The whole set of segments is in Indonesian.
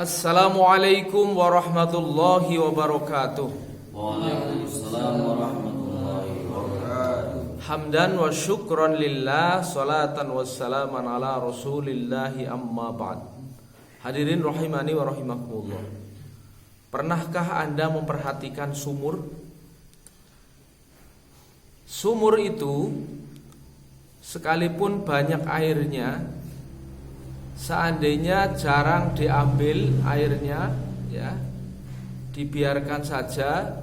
Assalamualaikum warahmatullahi wabarakatuh. Waalaikumsalam warahmatullahi wabarakatuh. Hamdan wa syukran lillah, salatan wassalaman ala rasulillahi amma ba'd. Hadirin rahimani wa rahimakumullah. Pernahkah Anda memperhatikan sumur? Sumur itu sekalipun banyak airnya, seandainya jarang diambil airnya, ya, dibiarkan saja,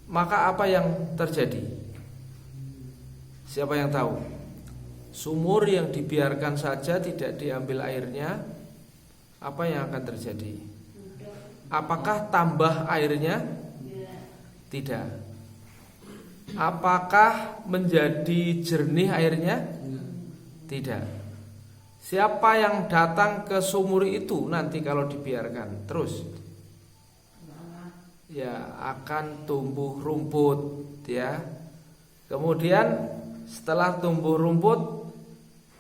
maka apa yang terjadi? Siapa yang tahu? Sumur yang dibiarkan saja tidak diambil airnya, apa yang akan terjadi? Apakah tambah airnya? Tidak. Apakah menjadi jernih airnya? Tidak. Siapa yang datang ke sumur itu nanti kalau dibiarkan terus? Ya, akan tumbuh rumput, ya. Kemudian setelah tumbuh rumput,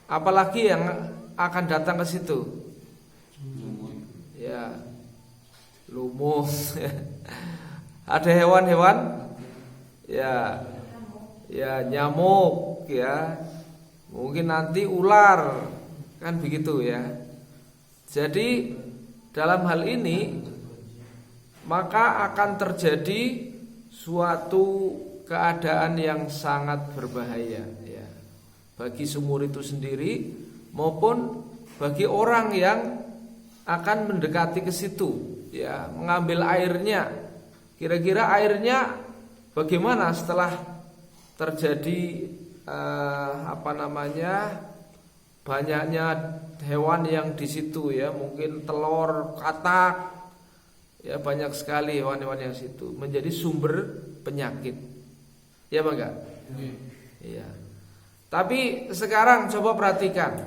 apalagi yang akan datang ke situ? Ya, lumut. Ada hewan-hewan, ya, nyamuk, ya. Mungkin nanti ular. Kan begitu, ya. Jadi dalam hal ini maka akan terjadi suatu keadaan yang sangat berbahaya, ya, bagi sumur itu sendiri maupun bagi orang yang akan mendekati ke situ, ya, mengambil airnya. Kira-kira airnya bagaimana setelah terjadi banyaknya hewan yang di situ, ya, mungkin telur, katak, ya, banyak sekali hewan-hewan yang situ menjadi sumber penyakit, ya bang enggak? Iya. Tapi sekarang coba perhatikan,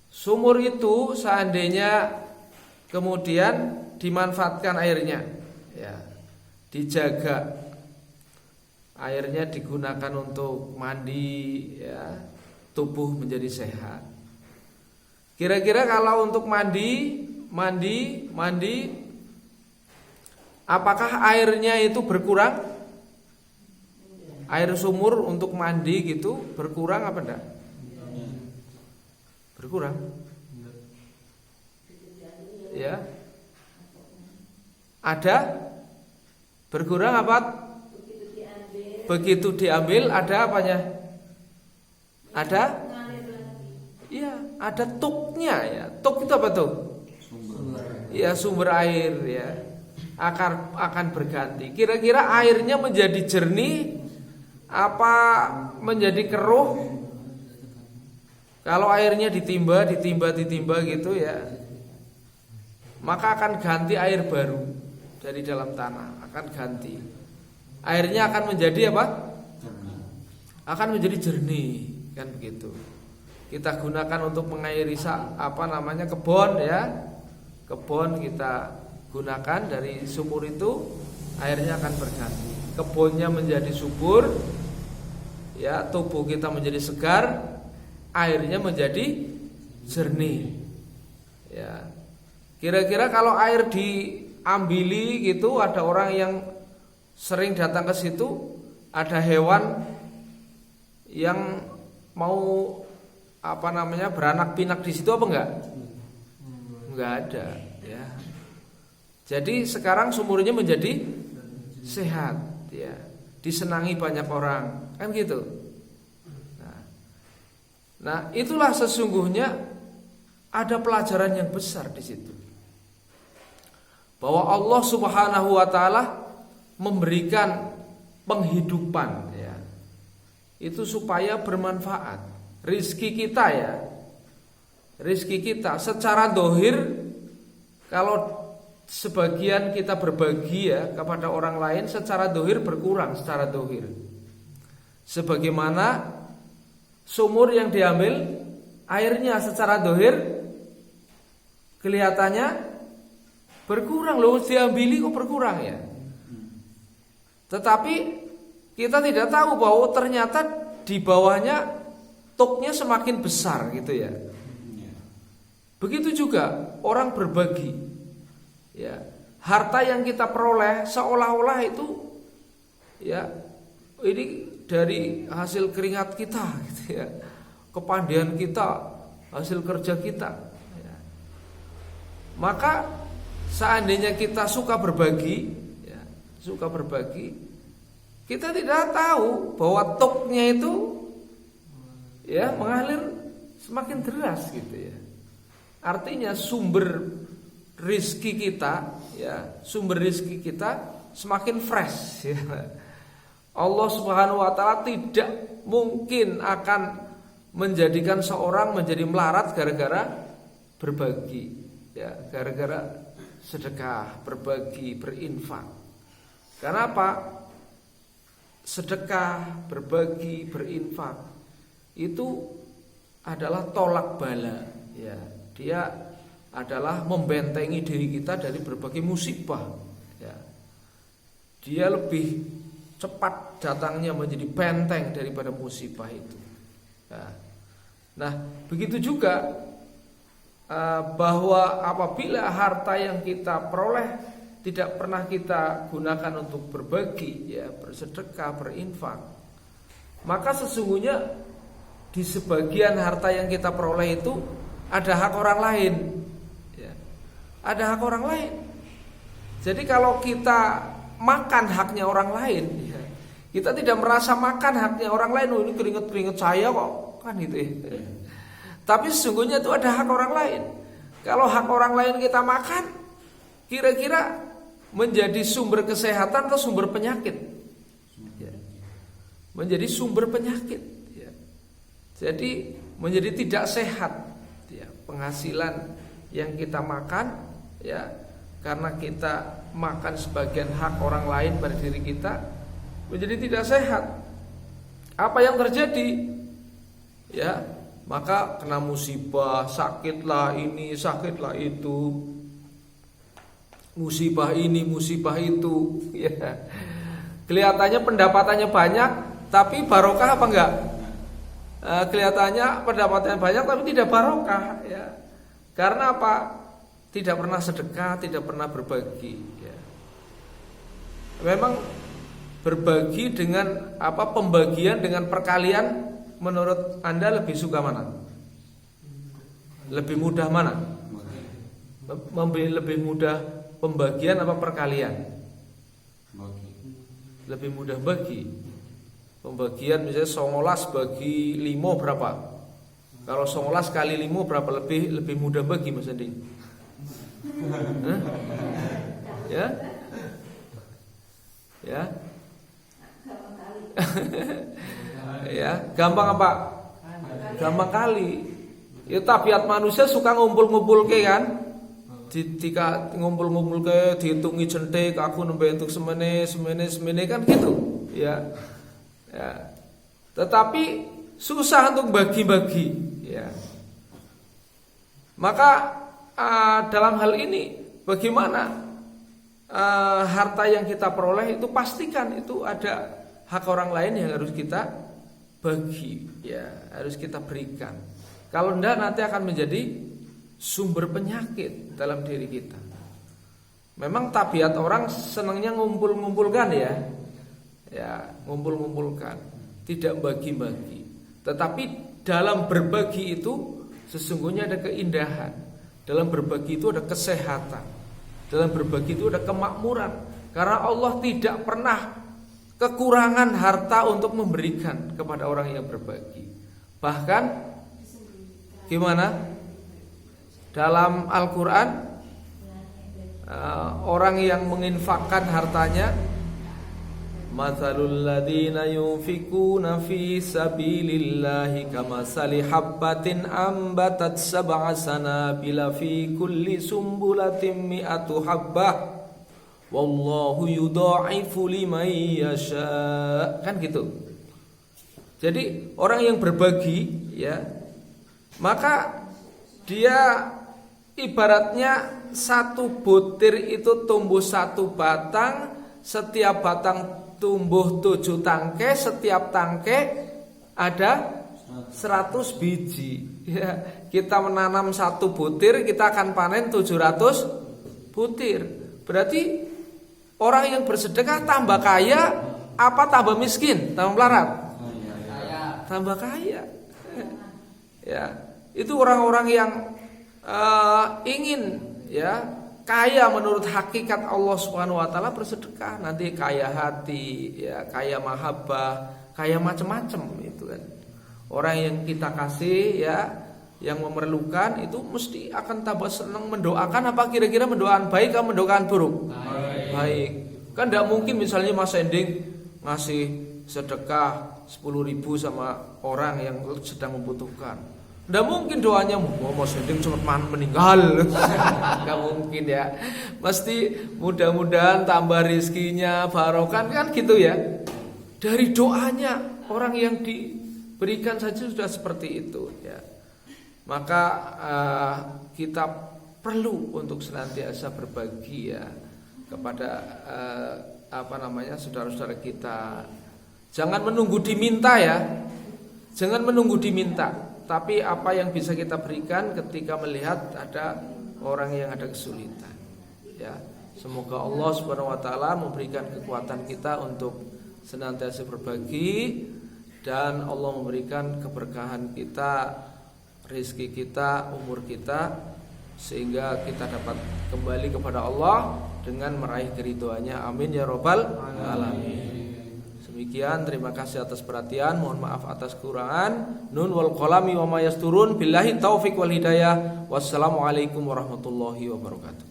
sumur itu seandainya kemudian dimanfaatkan airnya, ya, dijaga, airnya digunakan untuk mandi, ya, tubuh menjadi sehat. Kira-kira kalau untuk mandi, apakah airnya itu berkurang? Air sumur untuk mandi gitu berkurang apa enggak? Berkurang. Ya. Ada? Berkurang apa? Begitu diambil ada apanya? Ada? Iya, ada tuknya, ya. Tuk itu apa tuh? Ya, sumber air, ya. Akan berganti. Kira-kira airnya menjadi jernih apa menjadi keruh? Kalau airnya ditimba gitu, ya, maka akan ganti air baru dari dalam tanah, akan ganti. Airnya akan menjadi apa? Akan menjadi jernih. Kan begitu. Kita gunakan untuk mengairi kebun, ya. Kebun kita gunakan dari sumur itu, airnya akan berganti. Kebunnya menjadi subur, ya, tubuh kita menjadi segar, airnya menjadi jernih. Ya. Kira-kira kalau air diambili gitu, ada orang yang sering datang ke situ, ada hewan yang mau beranak pinak di situ apa enggak? Enggak ada, ya. Jadi sekarang sumurnya menjadi sehat, ya, disenangi banyak orang, kan gitu. Nah, itulah sesungguhnya ada pelajaran yang besar di situ. Bahwa Allah Subhanahu wa taala memberikan penghidupan, ya, itu supaya bermanfaat. Rizki kita, ya, rizki kita secara dohir, kalau sebagian kita berbagi, ya, kepada orang lain, secara dohir berkurang secara dohir. Sebagaimana sumur yang diambil airnya secara dohir kelihatannya berkurang, loh, diambili kok berkurang, ya. Tetapi kita tidak tahu bahwa ternyata di bawahnya tuknya semakin besar gitu, ya. Begitu juga orang berbagi. Ya, harta yang kita peroleh seolah-olah itu ya ini dari hasil keringat kita gitu ya. Kepandaian kita, hasil kerja kita ya. Maka seandainya kita suka berbagi ya, suka berbagi, kita tidak tahu bahwa toknya itu ya mengalir semakin deras gitu ya. Artinya sumber rizki kita ya, sumber rizki kita semakin fresh ya. Allah Subhanahu wa taala tidak mungkin akan menjadikan seorang menjadi melarat gara-gara berbagi ya, gara-gara sedekah, berbagi, berinfak. Karena apa? Sedekah, berbagi, berinfak itu adalah tolak bala ya. Dia adalah membentengi diri kita dari berbagai musibah ya. Dia lebih cepat datangnya menjadi benteng daripada musibah itu ya. Nah begitu juga bahwa apabila harta yang kita peroleh tidak pernah kita gunakan untuk berbagi ya, bersedekah, berinfak, maka sesungguhnya di sebagian harta yang kita peroleh itu ada hak orang lain ya. Ada hak orang lain. Jadi kalau kita makan haknya orang lain ya, kita tidak merasa makan haknya orang lain. Oh ini keringet-keringet saya kok, kan gitu ya. Tapi sesungguhnya itu ada hak orang lain. Kalau hak orang lain kita makan, kira-kira menjadi sumber kesehatan atau sumber penyakit ya. Menjadi sumber penyakit ya. Jadi menjadi tidak sehat ya, penghasilan yang kita makan ya, karena kita makan sebagian hak orang lain pada diri kita, menjadi tidak sehat. Apa yang terjadi? Ya, maka kena musibah, sakitlah ini, sakitlah itu, musibah ini, musibah itu ya. Kelihatannya pendapatannya banyak, tapi barokah apa enggak? Kelihatannya pendapatannya banyak tapi tidak barokah ya. Karena apa? Tidak pernah sedekah, tidak pernah berbagi ya. Memang berbagi dengan apa, pembagian dengan perkalian, menurut Anda lebih suka mana? Lebih mudah mana? Lebih mudah pembagian apa perkalian? Lebih mudah bagi. Pembagian misalnya 19 bagi 5 berapa? Kalau 19 kali 5 berapa? Lebih mudah bagi Mas Andi? Ya? Ya? Ya, gampang apa? Gampang kali. Ya tabiat manusia suka ngumpul-ngumpul ke kan? Jika ngumpul-ngumpul ke dihitungi jentik, aku nembe untuk semene kan gitu. Ya. Ya. Tetapi susah untuk bagi-bagi ya. Maka dalam hal ini bagaimana harta yang kita peroleh itu pastikan itu ada hak orang lain yang harus kita bagi ya, harus kita berikan. Kalau enggak nanti akan menjadi sumber penyakit dalam diri kita. Memang tabiat orang senangnya ngumpul-ngumpulkan ya. Ya, ngumpul-ngumpulkan, tidak bagi-bagi. Tetapi dalam berbagi itu sesungguhnya ada keindahan. Dalam berbagi itu ada kesehatan. Dalam berbagi itu ada kemakmuran. Karena Allah tidak pernah kekurangan harta untuk memberikan kepada orang yang berbagi. Bahkan gimana? Dalam Al-Quran orang yang menginfakkan hartanya, mathalul ladzina yunfikuna fi sabilillahi kamasali habbatin ambatat sab'a sanabila fi kulli sumbulatin mi'atu habbah wallahu yudha'ifu liman yasha. Kan gitu. Jadi orang yang berbagi ya, maka dia ibaratnya satu butir itu tumbuh satu batang, setiap batang tumbuh 7 tangkai, setiap tangkai ada 100 biji. Ya, kita menanam 1 butir, kita akan panen 700 butir. Berarti orang yang bersedekah tambah kaya apa tambah miskin? Tambah melarat? Tambah kaya. Ya, itu orang-orang yang ingin ya kaya menurut hakikat Allah Subhanahu wa taala bersedekah, nanti kaya hati, ya, kaya mahabbah, kaya macam-macam itu kan. Orang yang kita kasih ya, yang memerlukan itu mesti akan tambah senang mendoakan. Apa kira-kira mendoakan baik atau mendoakan buruk? Baik. Kan tidak mungkin misalnya Mas Ending ngasih sedekah 10.000 sama orang yang sedang membutuhkan. Tidak mungkin doanya Mas Ending cepat meninggal. Tidak mungkin ya. Mesti mudah-mudahan tambah rizkinya, barokah kan gitu ya. Dari doanya orang yang diberikan saja sudah seperti itu ya. Maka kita perlu untuk senantiasa berbagi ya kepada saudara-saudara kita. Jangan menunggu diminta ya. Jangan menunggu diminta, tapi apa yang bisa kita berikan ketika melihat ada orang yang ada kesulitan. Ya, semoga Allah Subhanahu wa taala memberikan kekuatan kita untuk senantiasa berbagi dan Allah memberikan keberkahan kita, rezeki kita, umur kita, sehingga kita dapat kembali kepada Allah dengan meraih keridhoannya. Amin ya rabbal alamin. Demikian, terima kasih atas perhatian, mohon maaf atas kekurangan. Nun wal qalami wa ma yasturun, billahi taufik wal hidayah. Wassalamualaikum warahmatullahi wabarakatuh.